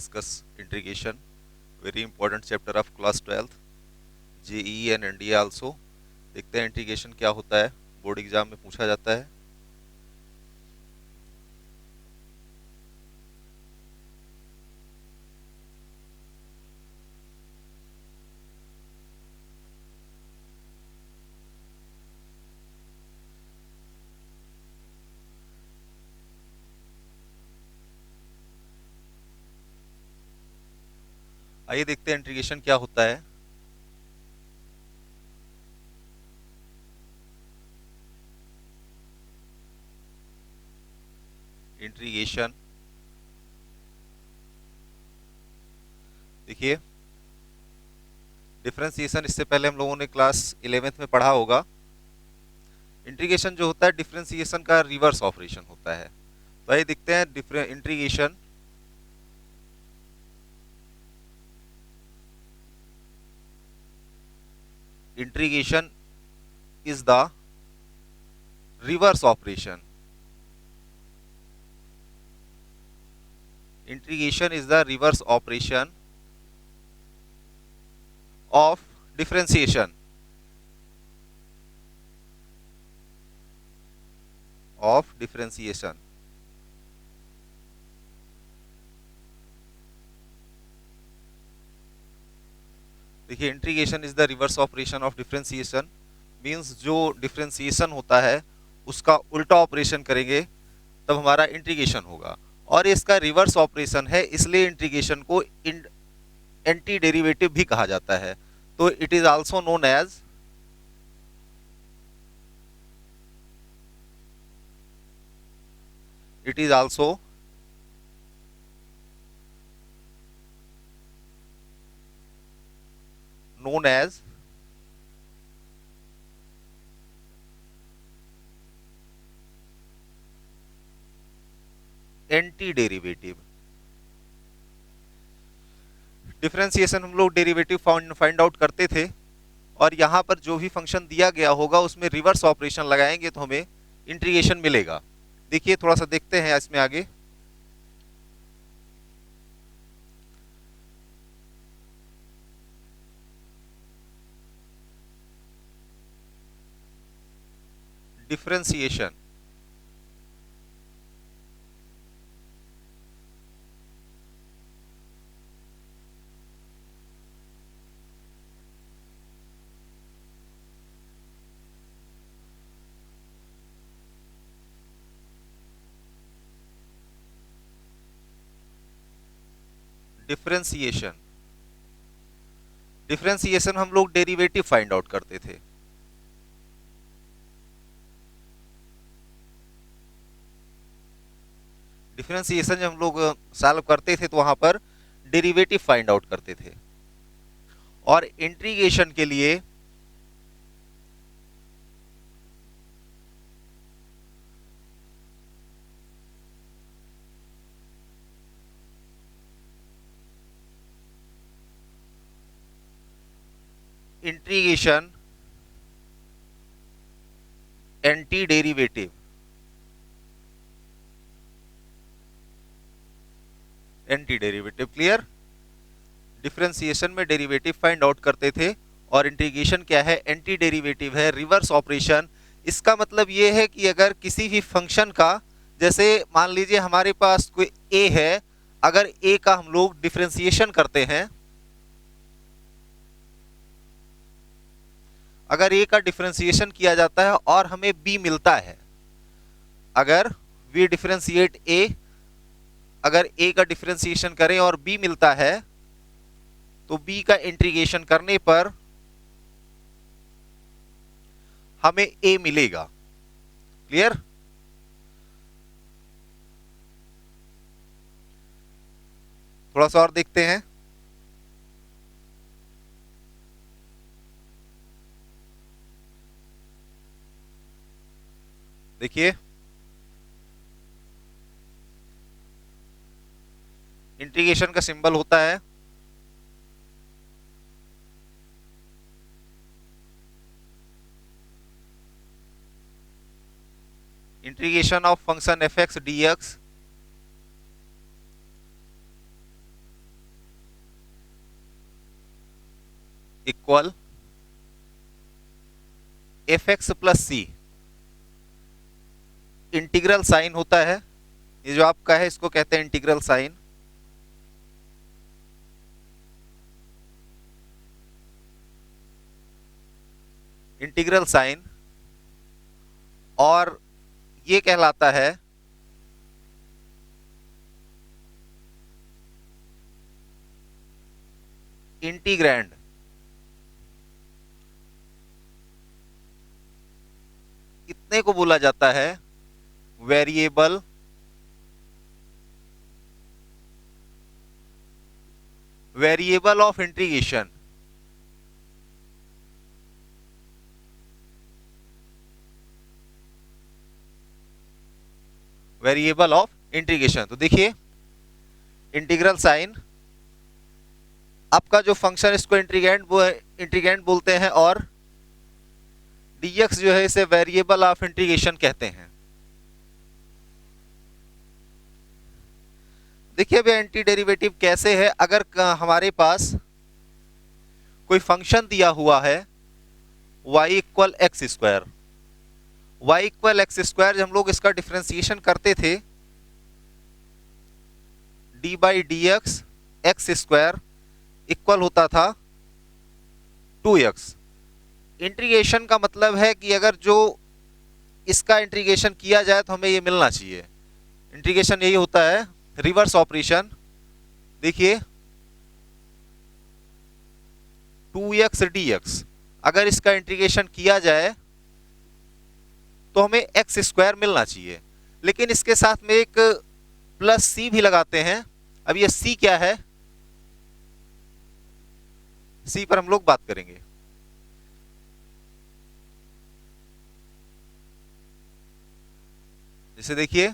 discuss integration, very important chapter of class 12th, JEE and NDA also. देखते हैं integration क्या होता है, बोर्ड एग्जाम में पूछा जाता है। आइए देखते हैं इंटीग्रेशन क्या होता है। इंटीग्रेशन देखिए, डिफरेंशिएशन इससे पहले हम लोगों ने क्लास 11th में पढ़ा होगा। इंटीग्रेशन जो होता है डिफरेंशिएशन का रिवर्स ऑपरेशन होता है। तो आइए देखते हैं integration integration is the reverse operation. Integration is the reverse operation of differentiation. Of differentiation. देखिए, integration is the reverse operation of differentiation, means जो डिफरेंशिएशन होता है उसका उल्टा ऑपरेशन करेंगे तब हमारा इंटीग्रेशन होगा, और इसका रिवर्स ऑपरेशन है, इसलिए इंटीग्रेशन को एंटी डेरिवेटिव भी कहा जाता है। तो it is also known as it is also known as anti derivative. Differentiation हम लोग डेरिवेटिव फाइंड आउट करते थे, और यहां पर जो भी फंक्शन दिया गया होगा उसमें रिवर्स ऑपरेशन लगाएंगे तो हमें इंटीग्रेशन मिलेगा। देखिए, थोड़ा सा देखते हैं इसमें आगे। डिफरेंशिएशन डिफरेंशिएशन डिफरेंशिएशन हम लोग डेरिवेटिव फाइंड आउट करते थे। डिफरेंशिएशन जब हम लोग सॉल्व करते थे तो वहां पर डेरिवेटिव फाइंड आउट करते थे, और इंटीग्रेशन के लिए integration anti derivative clear. Differentiation में डेरिवेटिव फाइंड आउट करते थे, और इंटीग्रेशन क्या है, एंटी डेरिवेटिव है, रिवर्स ऑपरेशन। इसका मतलब ये है कि अगर किसी भी फंक्शन का, जैसे मान लीजिए हमारे पास कोई ए है, अगर ए का हम लोग डिफरेंशिएशन करते हैं, अगर ए का डिफरेंशिएशन किया जाता है और हमें बी मिलता है, अगर वी डिफरेंशिएट ए, अगर ए का डिफरेंशिएशन करें और बी मिलता है, तो बी का इंटीग्रेशन करने पर हमें ए मिलेगा। क्लियर। थोड़ा सा और देखते हैं। देखिए, इंटीग्रेशन का सिंबल होता है integration of function f x d x equal f x plus c, integral sign होता है, ये जो आपका है इसको कहते हैं इंटीग्रल साइन। इंटीग्रल साइन, और ये कहलाता है इंटीग्रैंड। इतने को बोला जाता है variable of integration. Variable of integration. तो देखिए इंटीग्रल साइन, आपका जो फंक्शन इसको इंटीग्रैंड बोलते हैं, और dx जो है इसे वेरिएबल ऑफ इंटीग्रेशन कहते हैं। देखिए भैया एंटी डेरिवेटिव कैसे है, अगर हमारे पास कोई फंक्शन दिया हुआ है y equal x square, y equal x square, जब हम लोग इसका डिफरेंशिएशन करते थे D by d x square equal होता था 2x। इंटीग्रेशन का मतलब है कि अगर जो इसका इंटीग्रेशन किया जाए तो हमें ये मिलना चाहिए। इंटीग्रेशन यही होता है, रिवर्स ऑपरेशन। देखिए 2x dx, अगर इसका इंटीग्रेशन किया जाए तो हमें एक्स स्क्वायर मिलना चाहिए, लेकिन इसके साथ में एक प्लस सी भी लगाते हैं। अब ये सी क्या है, सी पर हम लोग बात करेंगे। जैसे देखिए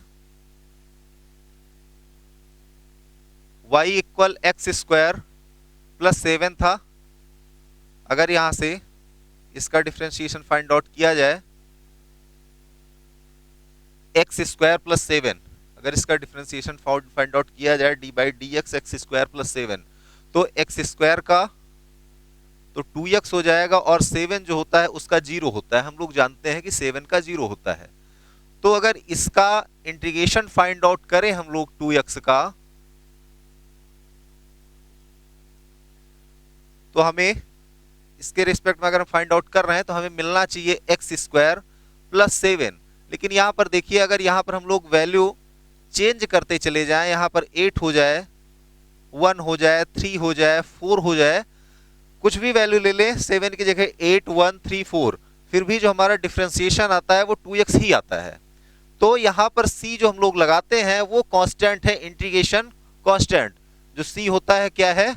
y equal x square plus 7 था, अगर यहां से इसका डिफरेंशिएशन फाइंड आउट किया जाए एक्स स्क्वायर प्लस 7, अगर इसका डिफरेंशिएशन फाइंड आउट किया जाए D by d x square plus 7, तो एक्स स्क्वायर का तो 2x हो जाएगा, और 7 जो होता है उसका 0 होता है। हम लोग जानते हैं कि 7 का 0 होता है। तो अगर इसका इंटीग्रेशन फाइंड आउट करें हम लोग 2x का, तो हमें इसके रिस्पेक्ट में अगर हम फाइंड आउट कर रहे हैं तो हमें मिलना चाहिए एक्स स्क्वायर प्लस 7। लेकिन यहां पर देखिए, अगर यहां पर हम लोग वैल्यू चेंज करते चले जाएं, यहां पर 8 हो जाए, 1 हो जाए, 3 हो जाए, 4 हो जाए, कुछ भी वैल्यू ले लें 7 की जगह 8, 1, 3, 4, फिर भी जो हमारा डिफरेंशिएशन आता है वो 2x ही आता है। तो यहां पर c जो हम लोग लगाते हैं वो कांस्टेंट है, इंटीग्रेशन कांस्टेंट। जो c होता है क्या है,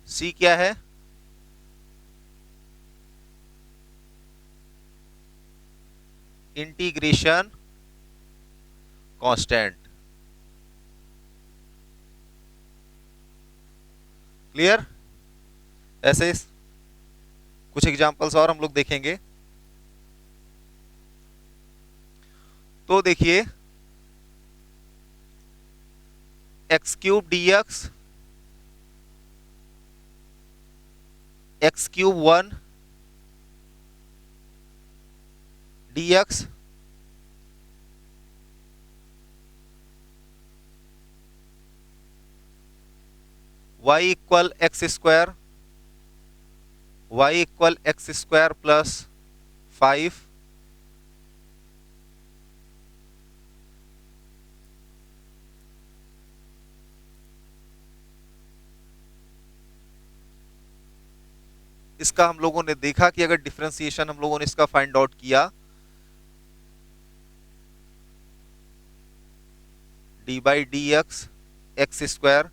c क्या है, इंटीग्रेशन कांस्टेंट। क्लियर? ऐसे कुछ एग्जांपल्स और हम लोग देखेंगे। तो देखिए x cube D x cube 1 dx y equal x square, y equal x square plus 5, इसका हम लोगों ने देखा कि अगर डिफरेंशिएशन हम लोगों ने इसका फाइंड आउट किया D by d x square,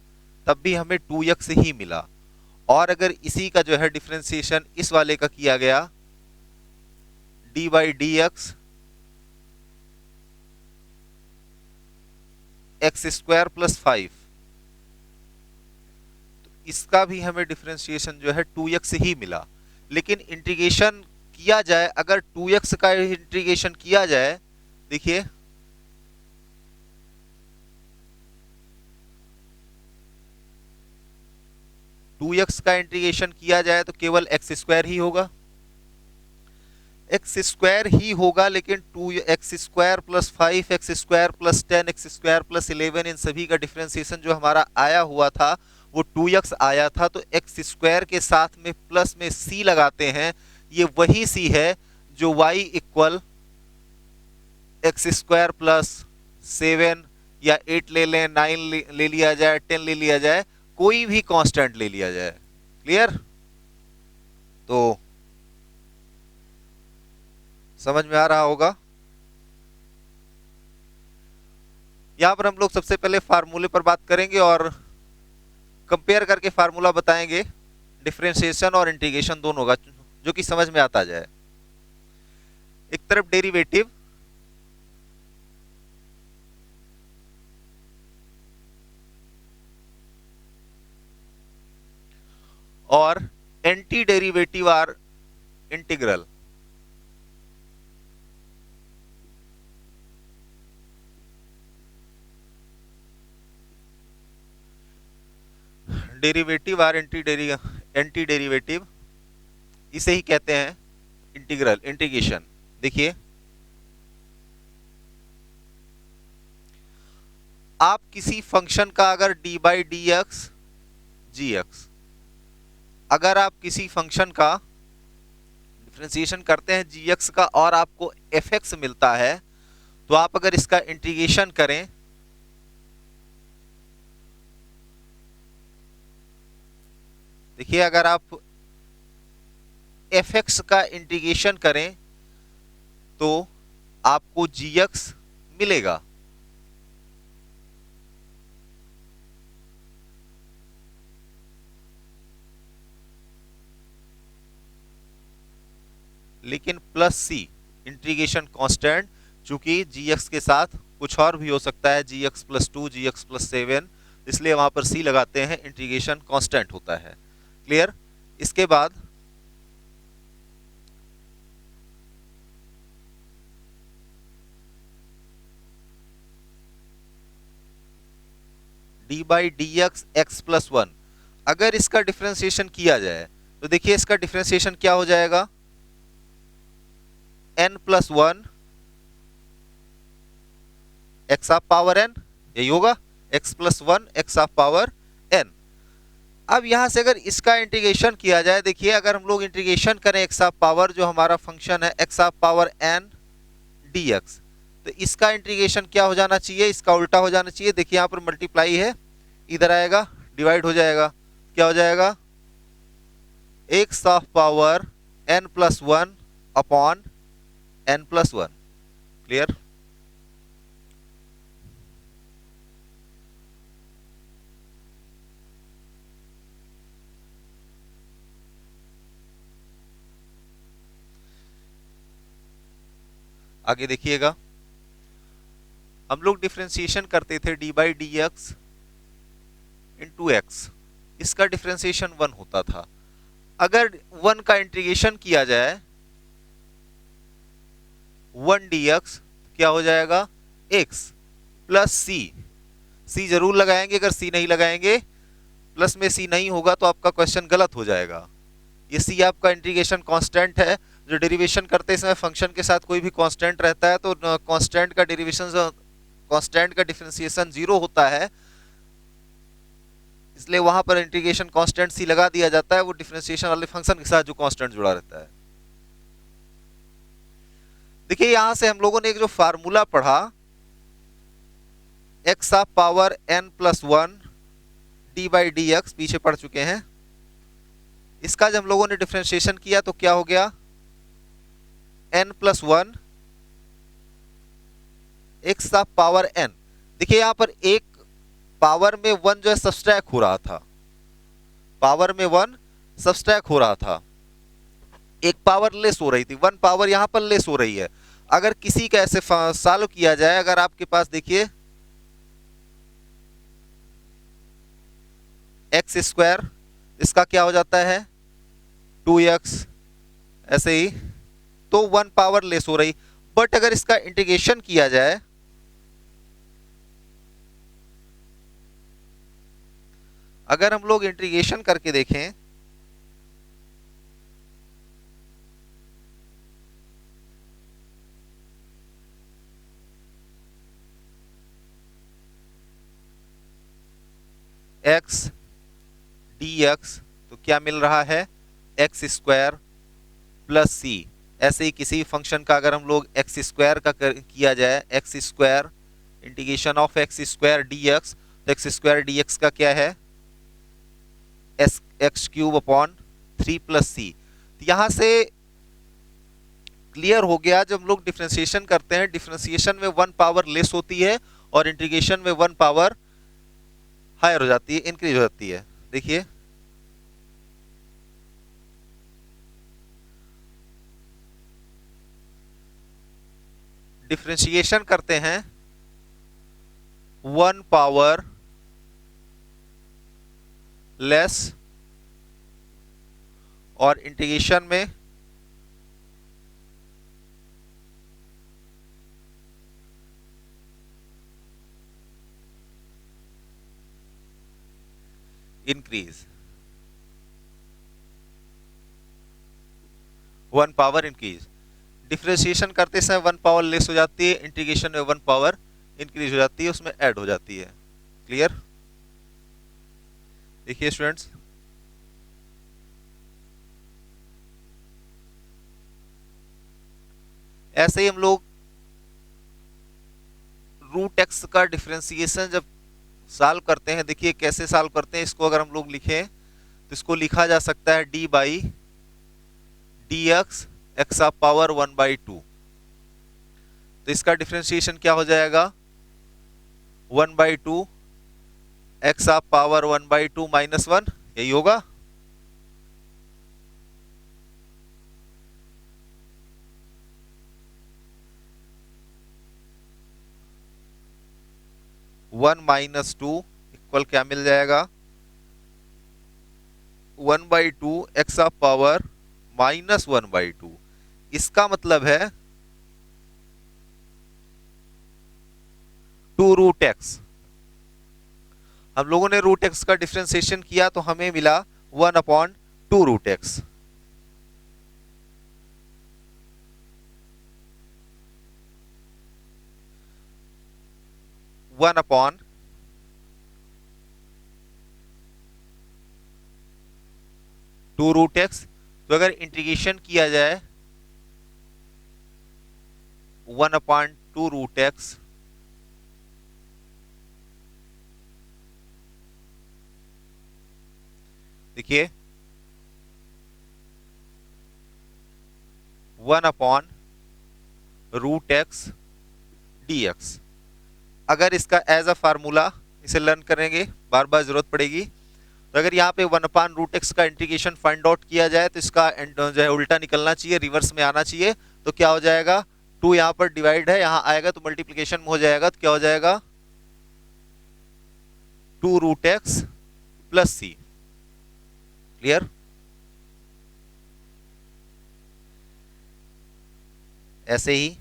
तब भी हमें 2x ही मिला। और अगर इसी का जो है डिफरेंशिएशन इस वाले का किया गया D by d x square plus 5, तो इसका भी हमें डिफरेंशिएशन जो है 2x ही मिला। लेकिन इंटीग्रेशन किया जाए, अगर 2x का इंटीग्रेशन किया जाए, देखिए 2x का इंटीग्रेशन किया जाए तो केवल एक्स स्क्वायर ही होगा, एक्स स्क्वायर ही होगा, लेकिन 2x square plus 5x square plus 10x square plus 11 इन सभी का डिफरेंशिएशन जो हमारा आया हुआ था वो 2x आया था, तो x स्क्वायर के साथ में प्लस में c लगाते हैं, ये वही c है जो y equal x square plus 7 या 8 ले लें, 9 ले लिया जाए, 10 ले लिया जाए, कोई भी कांस्टेंट ले लिया जाए। क्लियर? तो समझ में आ रहा होगा। यहां पर हम लोग सबसे पहले फार्मूले पर बात करेंगे और कंपेयर करके फार्मूला बताएंगे डिफरेंशिएशन और इंटीग्रेशन दोनों का, जो कि समझ में आता जाए। एक तरफ डेरिवेटिव और anti derivative or integral. Derivative or anti derivative, इसे ही कहते हैं इंटीग्रल, इंटीग्रेशन। देखिए, आप किसी फंक्शन का अगर d by d x g x, अगर आप किसी फंक्शन का डिफरेंशिएशन करते हैं जी एक्स का और आपको एफ एक्स मिलता है, तो आप अगर इसका इंटीग्रेशन करें, देखिए अगर आप एफ एक्स का इंटीग्रेशन करें तो आपको जी एक्स मिलेगा। लेकिन प्लस सी इंटीग्रेशन कांस्टेंट, चूंकि जी एक्स के साथ कुछ और भी हो सकता है, जी एक्स प्लस 2, जी एक्स प्लस 7, इसलिए वहां पर सी लगाते हैं, इंटीग्रेशन कांस्टेंट होता है। क्लियर? इसके बाद D by d x x plus 1, अगर इसका डिफरेंशिएशन किया जाए तो देखिए इसका डिफरेंशिएशन क्या हो जाएगा, n plus 1 x of power n, यही होगा, x plus 1 x of power n। अब यहां से अगर इसका इंटीग्रेशन किया जाए, देखिए अगर हम लोग इंटीग्रेशन करें एक्स ऑफ पावर, जो हमारा फंक्शन है x of power n dx, तो इसका इंटीग्रेशन क्या हो जाना चाहिए, इसका उल्टा हो जाना चाहिए। देखिए यहां पर मल्टीप्लाई है, इधर आएगा डिवाइड हो जाएगा, क्या हो जाएगा, x of power n plus 1 upon n plus 1। Clear? आगे देखिएगा, हम लोग डिफरेंशिएशन करते थे D by d x into x, इसका डिफरेंशिएशन 1 होता था। अगर 1 का इंटीग्रेशन किया जाए 1 dx, क्या हो जाएगा, x प्लस सी, सी जरूर लगाएंगे, अगर सी नहीं लगाएंगे, प्लस में सी नहीं होगा तो आपका क्वेश्चन गलत हो जाएगा। ये सी आपका इंटीग्रेशन कांस्टेंट है, जो डेरिवेशन करते समय फंक्शन के साथ कोई भी कांस्टेंट रहता है तो कांस्टेंट का डेरिवेशन, कांस्टेंट का डिफरेंशिएशन 0 होता है, इसलिए वहां पर इंटीग्रेशन कांस्टेंट सी लगा दिया जाता है, वो डिफरेंशिएशन वाले फंक्शन के साथ जो कांस्टेंट जुड़ा रहता है। देखिए यहां से हम लोगों ने एक जो फार्मूला पढ़ा, x of power n plus 1 D by d x, पीछे पढ़ चुके हैं, इसका जब हम लोगों ने डिफरेंशिएशन किया तो क्या हो गया, n plus 1 x of power n। देखिए यहां पर एक पावर में 1 जो है सब्सट्रैक्ट हो रहा था, पावर में 1 सब्सट्रैक्ट हो रहा था, एक पावर लेस हो रही थी, 1 पावर यहां पर लेस हो रही है। अगर किसी का ऐसे सॉल्व किया जाए, अगर आपके पास देखिए एक्स स्क्वायर, इसका क्या हो जाता है 2x, ऐसे ही, तो 1 पावर लेस हो रही। बट अगर इसका इंटीग्रेशन किया जाए, अगर हम लोग इंटीग्रेशन करके देखें, एक्स डी एक्स, तो क्या मिल रहा है, एक्स स्क्वायर प्लस सी। ऐसे ही किसी फंक्शन का अगर हम लोग एक्स स्क्वायर का किया जाए, x square integration of x square d x, तो एक्स स्क्वायर डी एक्स का क्या है, is x cube upon 3 plus c. यहां से क्लियर हो गया, जब हम लोग डिफ्रेंसिएशन करते हैं, डिफ्रेंसिएशन में 1 पावर लेस होती है और इंटीग्रेशन में 1 पावर हायर हो जाती है, इंक्रीज हो जाती है। देखिए डिफ्रेंशिएशन करते हैं 1 पावर लेस और इंटीग्रेशन में इंक्रीज, 1 पावर इंक्रीज। डिफ्रेंशिएशन करते समय 1 पावर लेस हो जाती है, इंटीग्रेशन में 1 पावर इंक्रीज हो जाती है, उसमें ऐड हो जाती है। क्लियर? देखिए स्टूडेंट्स, ऐसे ही हम लोग रूट एक्स का डिफ्रेंसिएशन जब सॉल्व करते हैं, देखिए कैसे सॉल्व करते हैं। इसको अगर हम लोग लिखें तो इसको लिखा जा सकता है D by d x x of power 1/2। तो इसका डिफ्रेंसिएशन क्या हो जाएगा, 1/2 एक्स ऑफ पावर 1/2 माइनस 1, यही होगा। वन माइनस टू इक्वल क्या मिल जाएगा, 1/2 एक्स ऑफ पावर माइनस 1/2। इसका मतलब है 2 रूट एक्स। हम लोगों ने रूट एक्स का डिफ्रेंसिएशन किया तो हमें मिला 1/2 root x. One upon two root x. तो अगर इंटीग्रेशन किया जाए 1/2 रूट एक्स, देखिए 1/√x dx। अगर इसका एज अ फार्मूला इसे लर्न करेंगे, बार बार जरूरत पड़ेगी। तो अगर यहाँ पे 1/√x का इंटीग्रेशन फाइंड आउट किया जाए तो इसका जो है उल्टा निकलना चाहिए, रिवर्स में आना चाहिए। तो क्या हो जाएगा, 2 यहाँ पर डिवाइड है, यहाँ आएगा तो मल्टीप्लीकेशन में हो जाएगा, तो क्या हो जाएगा 2√x प्लस सी। क्लियर? ऐसे ही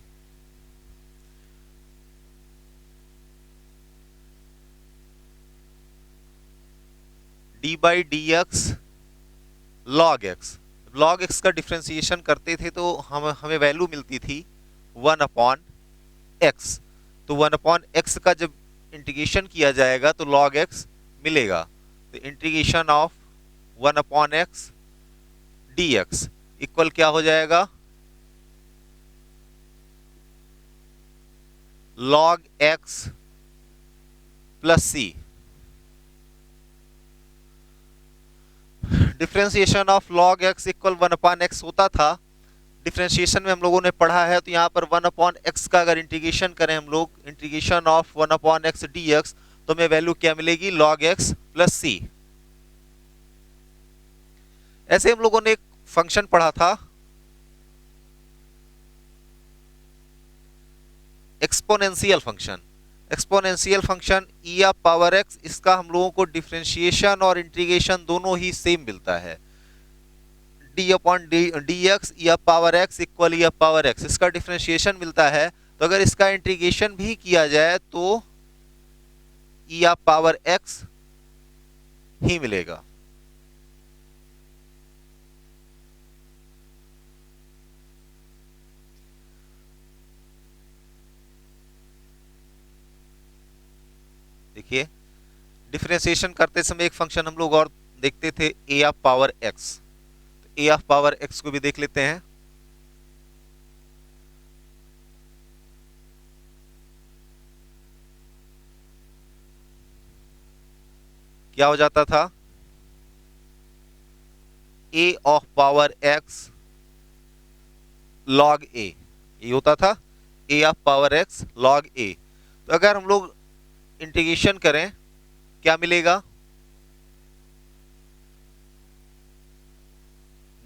d by d x log x. Log x का डिफ्रेंसिएशन करते थे तो हमें वैल्यू मिलती थी 1/x। तो 1/x का जब इंटीग्रेशन किया जाएगा तो log x मिलेगा। तो integration of 1/x dx equal क्या हो जाएगा, log x plus c. Differentiation of log x equal 1/x होता था, डिफ्रेंशिएशन में हम लोगों ने पढ़ा है। तो यहाँ पर 1/x का अगर इंटीग्रेशन करें हम लोग, इंटीग्रेशन ऑफ 1/x dx, तो हमें वैल्यू क्या मिलेगी, log x प्लस सी। ऐसे हम लोगों ने एक फंक्शन पढ़ा था exponential function. Exponential function e of power x, इसका हम लोगों को डिफ्रेंशिएशन और इंटीग्रेशन दोनों ही सेम मिलता है। D upon D x E of power x equal E of power x, इसका डिफ्रेंशिएशन मिलता है। तो अगर इसका इंटीग्रेशन भी किया जाए तो ई ऑफ पावर एक्स ही मिलेगा। देखिए डिफरेंशिएशन करते समय एक फंक्शन हम लोग और देखते थे, a of power x. A of power x को भी देख लेते हैं। क्या हो जाता था, a of power x log a, ये होता था a of power x log a. तो अगर हम लोग इंटीग्रेशन करें क्या मिलेगा,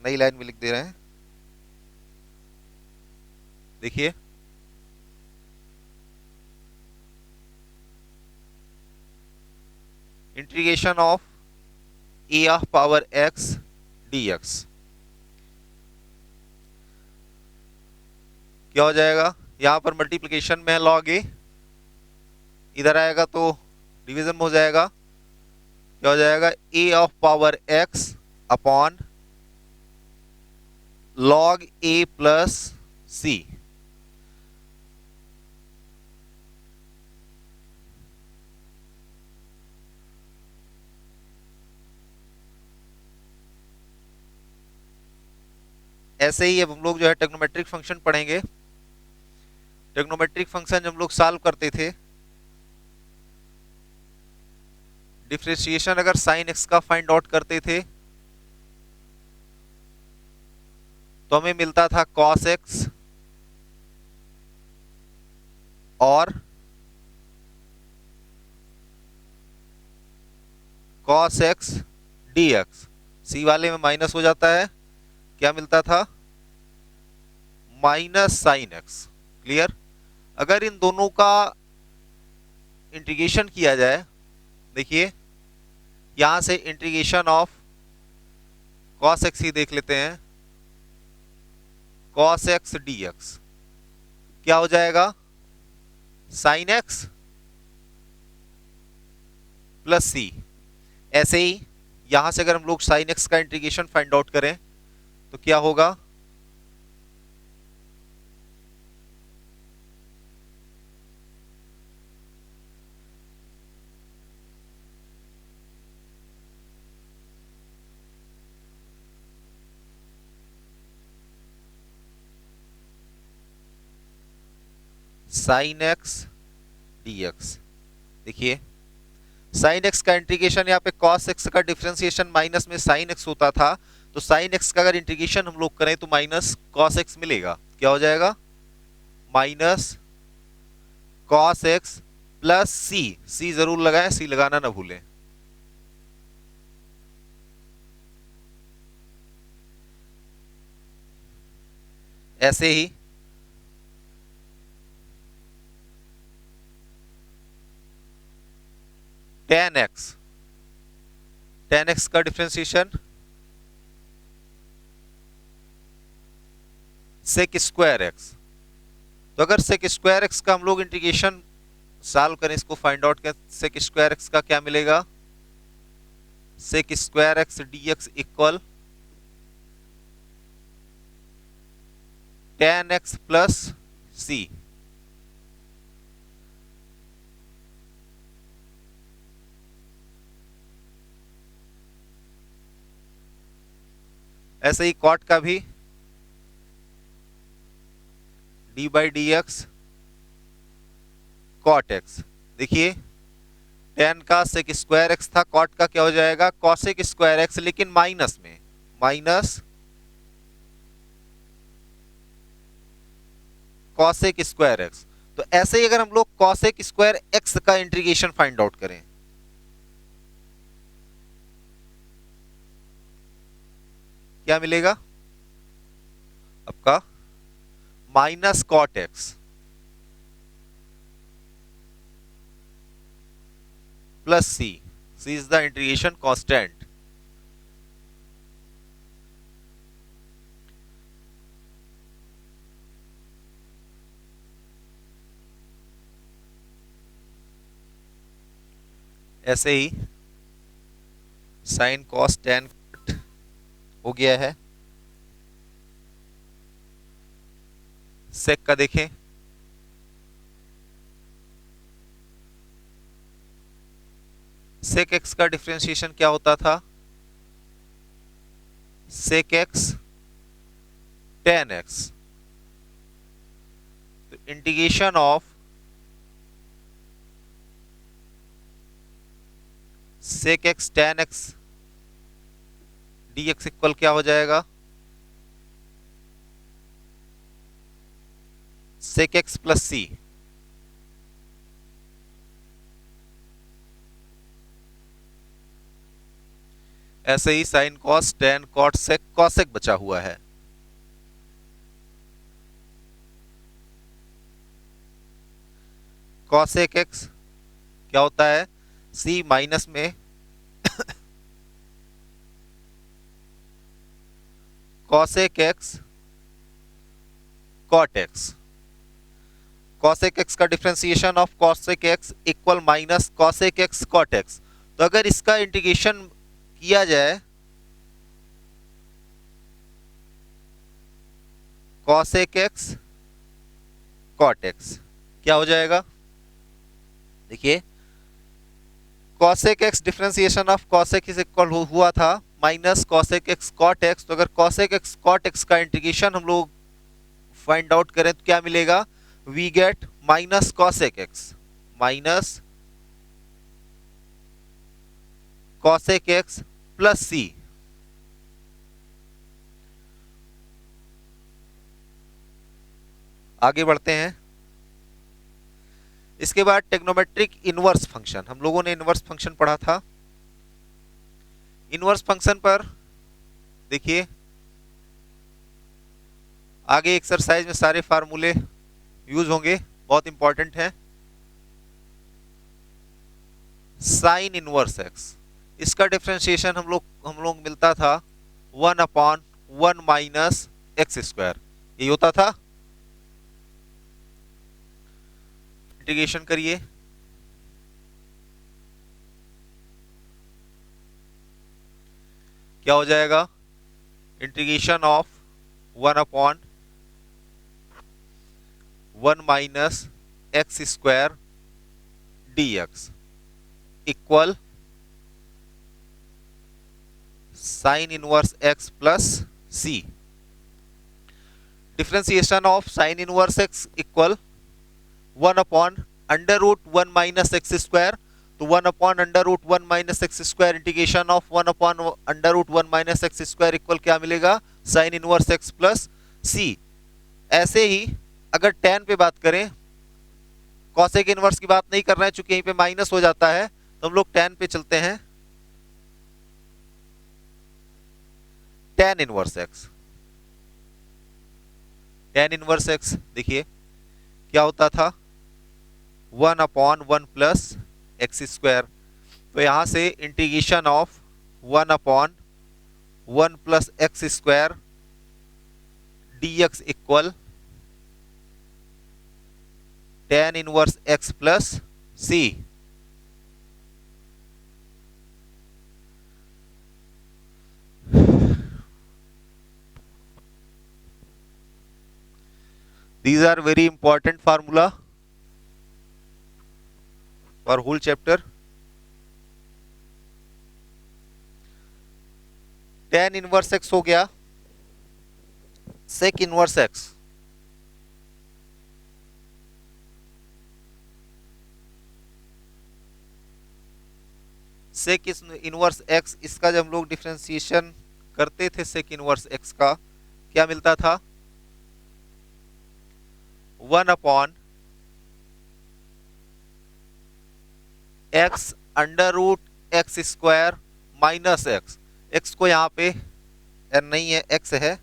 नई लाइन में लिख दे रहे हैं। देखिए integration of a of power x d x क्या हो जाएगा, यहां पर मल्टीप्लिकेशन में है लॉग ए, इधर आएगा तो डिवीजन में हो जाएगा। क्या हो जाएगा, a of power x upon log a plus c. ऐसे ही अब हम लोग जो है ट्रिग्नोमेट्रिक फंक्शन पढ़ेंगे। ट्रिग्नोमेट्रिक फंक्शन जब हम लोग सॉल्व करते थे, डिफरेंशिएशन अगर साइन एक्स का फाइंड आउट करते थे तो हमें मिलता था कॉस एक्स और कॉस एक्स डीएक्स। सी वाले में माइनस हो जाता है, क्या मिलता था, माइनस साइन एक्स। क्लियर। अगर इन दोनों का इंटीग्रेशन किया जाए, देखिए यहां से इंटीग्रेशन ऑफ कॉस एक्स ही देख लेते हैं, कॉस एक्स डीएक्स क्या हो जाएगा, साइन एक्स प्लस सी। ऐसे ही यहां से अगर हम लोग साइन एक्स का इंटीग्रेशन फाइंड आउट करें तो क्या होगा, साइन एक्स डीएक्स। देखिए साइन एक्स का इंटीग्रेशन यहाँ पे कॉस एक्स का डिफरेंशिएशन माइनस में साइन एक्स होता था, तो साइन एक्स का अगर इंटीग्रेशन हम लोग करें तो माइनस कॉस एक्स मिलेगा। क्या हो जाएगा, minus cos x plus c. सी जरूर लगाएं, सी लगाना ना भूलें। ऐसे ही टेन एक्स, टेन एक्स का डिफरेंशिएशन सेक स्क्वायर एक्स। तो अगर सेक स्क्वायर एक्स का हम लोग इंटीग्रेशन सॉल्व करें, इसको फाइंड आउट करें, सेक स्क्वायर एक्स का क्या मिलेगा, sec square x d x equal tan x plus c. ऐसे ही कॉट का भी d by d x cot x. देखिए टेन का सेक स्क्वायर एक्स था, कॉट का क्या हो जाएगा, कॉसेक स्क्वायर एक्स, लेकिन माइनस में, माइनस कॉसेक स्क्वायर एक्स। तो ऐसे ही अगर हम लोग कॉसेक स्क्वायर एक्स का इंटीग्रेशन फाइंड आउट करें, क्या मिलेगा आपका, minus cot x plus c. C is the integration constant. ऐसे ही साइन कॉस टेन हो गया है। सेक का देखें, सेक एक्स का डिफरेंशिएशन क्या होता था, सेक एक्स टेन एक्स। तो integration of sec x tan x d x equal क्या हो जाएगा, सेक एक्स प्लस सी। ऐसे ही sine cos tan cot sec cosec बचा हुआ है। कॉसेक एक्स क्या होता है, सी माइनस में cosec x cot x. Cosec x का differentiation of cosec x equal minus cosec x cot x. तो अगर इसका इंटीग्रेशन किया जाए, कॉसेक एक्स कॉट एक्स क्या हो जाएगा, देखिए cosec x differentiation of cosec is equal हुआ था minus cosec x cot x. तो अगर कॉसेक एक्स कॉट एक्स का इंटीग्रेशन हम लोग फाइंड आउट करें तो क्या मिलेगा, we get minus cosec x minus cosec x plus c. आगे बढ़ते हैं। इसके बाद टेक्नोमेट्रिक इनवर्स फंक्शन, हम लोगों ने इनवर्स फंक्शन पढ़ा था। इनवर्स फंक्शन पर देखिए आगे एक्सरसाइज में सारे फार्मूले यूज होंगे, बहुत इंपॉर्टेंट है। साइन इनवर्स एक्स, इसका डिफरेंशिएशन हम लोग मिलता था 1/1 माइनस एक्स स्क्वायर, यही होता था। इंटीग्रेशन करिए, क्या हो जाएगा, integration of 1/1 minus x square d x equal sine inverse x plus c. Differentiation of sine inverse x equal 1/√1 minus x square. तो 1/√1 minus x square integration of 1/√1 minus x square equal क्या मिलेगा, sine inverse x plus c. ऐसे ही अगर tan पे बात करें, cosec inverse की बात नहीं कर रहे हैं चूंकि यहीं पे माइनस हो जाता है, तो हम लोग tan पे चलते हैं। tan inverse x, tan inverse x देखिए क्या होता था, 1/1 प्लस एक्स स्क्वायर। तो यहां से integration of 1/1 plus x square d x equal tan inverse x plus c. These are very important formula for whole chapter. tan inverse x हो गया, sec inverse x, sec inverse x, इसका जब हम लोग differentiation करते थे sec inverse x का, क्या मिलता था, 1/x √x square minus x. X को यहाँ पे n नहीं है, x है,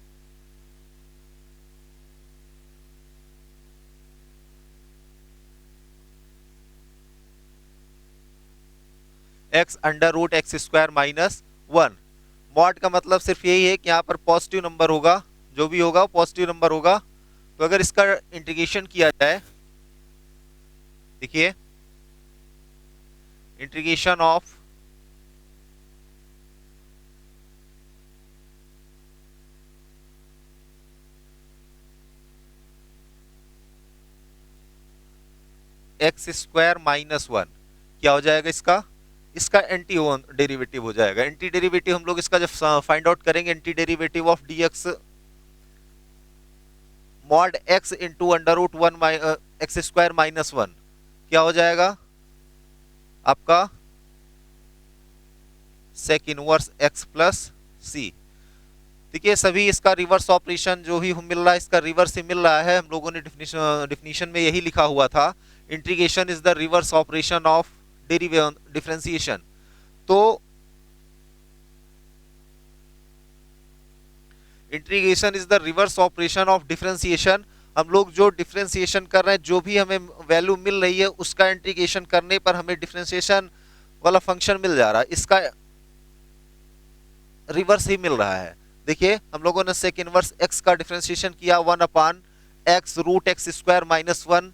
x√x स्क्वायर माइनस 1। मॉड का मतलब सिर्फ यही है कि यहाँ पर पॉजिटिव नंबर होगा, जो भी होगा पॉजिटिव नंबर होगा। तो अगर इसका इंटीग्रेशन किया जाए, देखिए integration of x square minus one क्या हो जाएगा इसका, इसका एंटी डेरिवेटिव हो जाएगा। एंटी डेरिवेटिव हम लोग इसका जब फाइंड आउट करेंगे, anti derivative of d x mod x into under root one x square minus one क्या हो जाएगा आपका sec inverse x plus c. देखिए सभी इसका रिवर्स ऑपरेशन जो ही मिल रहा है, इसका रिवर्स ही मिल रहा है। हम लोगों ने डिफिनीशन में यही लिखा हुआ था, integration is the reverse operation of differentiation. तो integration is the reverse operation of differentiation. हम लोग जो डिफरेंशिएशन कर रहे हैं, जो भी हमें वैल्यू मिल रही है उसका इंटीग्रेशन करने पर हमें डिफरेंशिएशन वाला फंक्शन मिल जा रहा है, इसका रिवर्स ही मिल रहा है। देखिए हम लोगों ने सेक इनवर्स एक्स का डिफरेंशिएशन किया, 1 upon x root x square minus one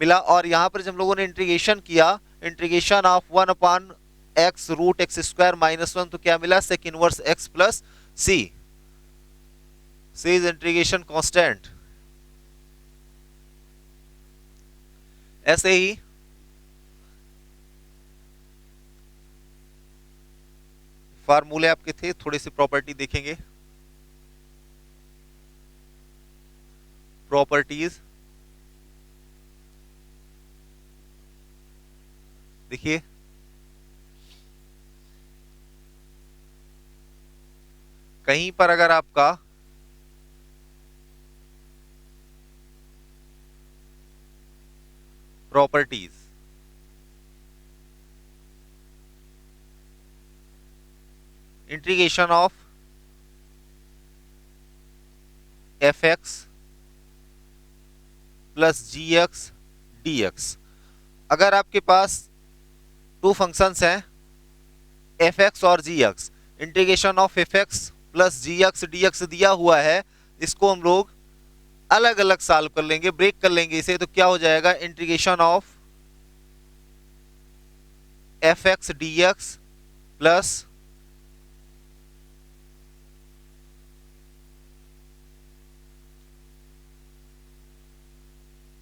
मिला, और यहाँ पर जब हम लोगों ने इंटीग्रेशन किया, integration of 1 upon x root x square minus one, तो क्या मिला sec inverse x plus c. C is integration constant. ऐसे ही फार्मूले आपके थे, थोड़ी सी प्रॉपर्टी देखेंगे। प्रॉपर्टीज देखिए, कहीं पर अगर आपका properties integration of f x plus g x d x, अगर आपके पास टू फंक्शंस हैं एफ एक्स और g x, integration of f x plus g x d x दिया हुआ है, इसको हम लोग अलग अलग सॉल्व कर लेंगे, ब्रेक कर लेंगे इसे, तो क्या हो जाएगा integration of f x d x plus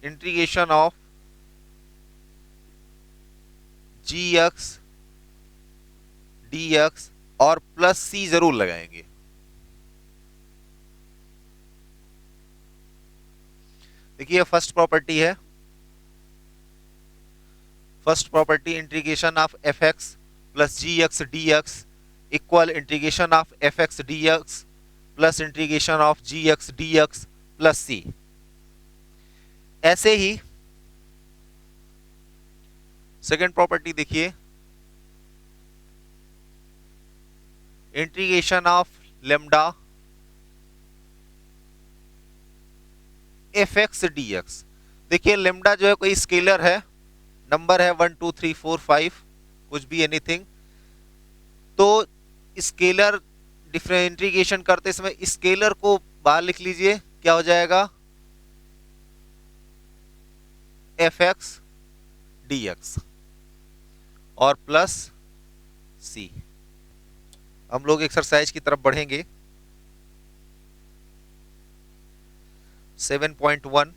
integration of g x d x, और प्लस सी जरूर लगाएंगे। देखिए फर्स्ट प्रॉपर्टी है, first property integration of f x plus g x d x equal integration of f x d x plus integration of g x d x plus c. ऐसे ही second property देखिए, integration of lambda f x d x. देखिए lambda जो है कोई scalar है, number है 1 2 3 4 5 कुछ भी एनीथिंग, तो स्केलर इंटीग्रेशन करते समय स्केलर को बाहर लिख लीजिए, क्या हो जाएगा एफ एक्स डी एक्स और प्लस सी। हम लोग एक्सरसाइज की तरफ बढ़ेंगे। 7.1